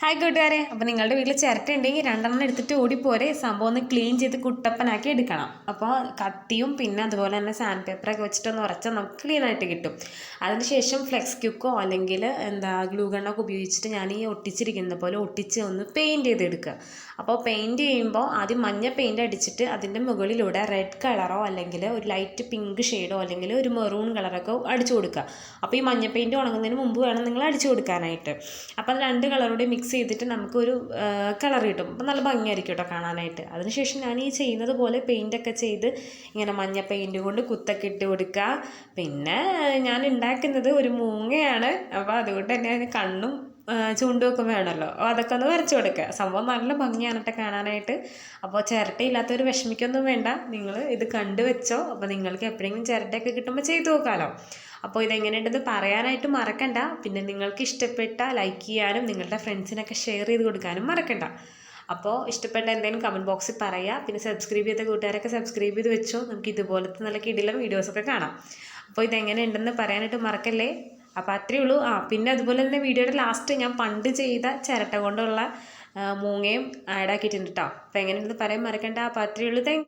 Hi കൂട്ടുകാരെ, അപ്പോൾ നിങ്ങളുടെ വീട്ടിൽ ചിരട്ട ഉണ്ടെങ്കിൽ രണ്ടെണ്ണം എടുത്തിട്ട് ഓടിപ്പോരെ. സംഭവം ഒന്ന് ക്ലീൻ ചെയ്ത് കുട്ടപ്പനാക്കി എടുക്കണം. അപ്പോൾ കത്തിയും പിന്നെ അതുപോലെ തന്നെ സാൻഡ് പേപ്പറൊക്കെ വെച്ചിട്ടൊന്ന് ഉറച്ചാൽ നമുക്ക് ക്ലീൻ ആയിട്ട് കിട്ടും. അതിനുശേഷം ഫ്ലെക്സ് ക്യുക്കോ അല്ലെങ്കിൽ ഗ്ലൂ ഗണ്ണൊക്കെ ഉപയോഗിച്ചിട്ട് ഞാൻ ഈ ഒട്ടിച്ചിരിക്കുന്ന പോലെ ഒട്ടിച്ച് ഒന്ന് പെയിൻറ്റ് ചെയ്തെടുക്കുക. അപ്പോൾ പെയിൻറ്റ് ചെയ്യുമ്പോൾ ആദ്യം മഞ്ഞ പെയിൻറ്റ് അടിച്ചിട്ട് അതിൻ്റെ മുകളിലൂടെ റെഡ് കളറോ അല്ലെങ്കിൽ ഒരു ലൈറ്റ് പിങ്ക് ഷെയ്ഡോ അല്ലെങ്കിൽ ഒരു മെറൂൺ കളറൊക്കെ അടിച്ചു കൊടുക്കുക. അപ്പോൾ ഈ മഞ്ഞ പെയിൻറ്റ് ഉണങ്ങുന്നതിന് മുമ്പ് വേണം നിങ്ങൾ അടിച്ചു കൊടുക്കാനായിട്ട്. അപ്പോൾ അത് രണ്ട് കളറോടെ മിക്സ് ചെയ്തിട്ട് നമുക്കൊരു കളർ കിട്ടും. അപ്പോൾ നല്ല ഭംഗിയായിരിക്കും കേട്ടോ കാണാനായിട്ട്. അതിനുശേഷം ഞാൻ ഈ ചെയ്യുന്നത് പോലെ പെയിൻറ്റൊക്കെ ചെയ്ത് ഇങ്ങനെ മഞ്ഞ പെയിൻറ്റ് കൊണ്ട് കുത്തൊക്കെ ഇട്ട് കൊടുക്കുക. പിന്നെ ഞാൻ ഉണ്ടാക്കുന്നത് ഒരു മൂങ്ങയാണ്. അപ്പോൾ അതുകൊണ്ട് തന്നെ കണ്ണും ചൂണ്ടുമൊക്കെ വേണമല്ലോ. അപ്പോൾ അതൊക്കെ ഒന്ന് വരച്ച് കൊടുക്കുക. സംഭവം നല്ല ഭംഗിയാണ് കേട്ടോ കാണാനായിട്ട്. അപ്പോൾ ചിരട്ടയില്ലാത്തൊരു വിഷമിക്കൊന്നും വേണ്ട, നിങ്ങൾ ഇത് കണ്ടു വെച്ചോ. അപ്പോൾ നിങ്ങൾക്ക് എപ്പോഴെങ്കിലും ചിരട്ടയൊക്കെ കിട്ടുമ്പോൾ ചെയ്ത് നോക്കാമല്ലോ. അപ്പോൾ ഇതെങ്ങനെയുണ്ടെന്ന് പറയാനായിട്ട് മറക്കണ്ട. പിന്നെ നിങ്ങൾക്ക് ഇഷ്ടപ്പെട്ട ലൈക്ക് ചെയ്യാനും നിങ്ങളുടെ ഫ്രണ്ട്സിനൊക്കെ ഷെയർ ചെയ്ത് കൊടുക്കാനും മറക്കണ്ട. അപ്പോൾ ഇഷ്ടപ്പെട്ട എന്തെങ്കിലും കമൻറ്റ് ബോക്സിൽ പറയുക. പിന്നെ സബ്സ്ക്രൈബ് ചെയ്ത കൂട്ടുകാരൊക്കെ സബ്സ്ക്രൈബ് ചെയ്ത് വെച്ചോ. നമുക്ക് ഇതുപോലത്തെ നല്ല കിടിലം വീഡിയോസൊക്കെ കാണാം. അപ്പോൾ ഇതെങ്ങനെയുണ്ടെന്ന് പറയാനായിട്ട് മറക്കല്ലേ. അപ്പോൾ അത്രയേ ഉള്ളൂ. പിന്നെ അതുപോലെ തന്നെ വീഡിയോയുടെ ലാസ്റ്റ് ഞാൻ പണ്ട് ചെയ്ത ചിരട്ട കൊണ്ടുള്ള മൂങ്ങയും ആഡ് ആക്കിയിട്ടുണ്ട് കേട്ടോ. അപ്പോൾ എങ്ങനെയുണ്ടെന്ന് പറയാൻ മറക്കണ്ട. അപ്പോൾ അത്രയേ ഉള്ളൂ. താങ്ക്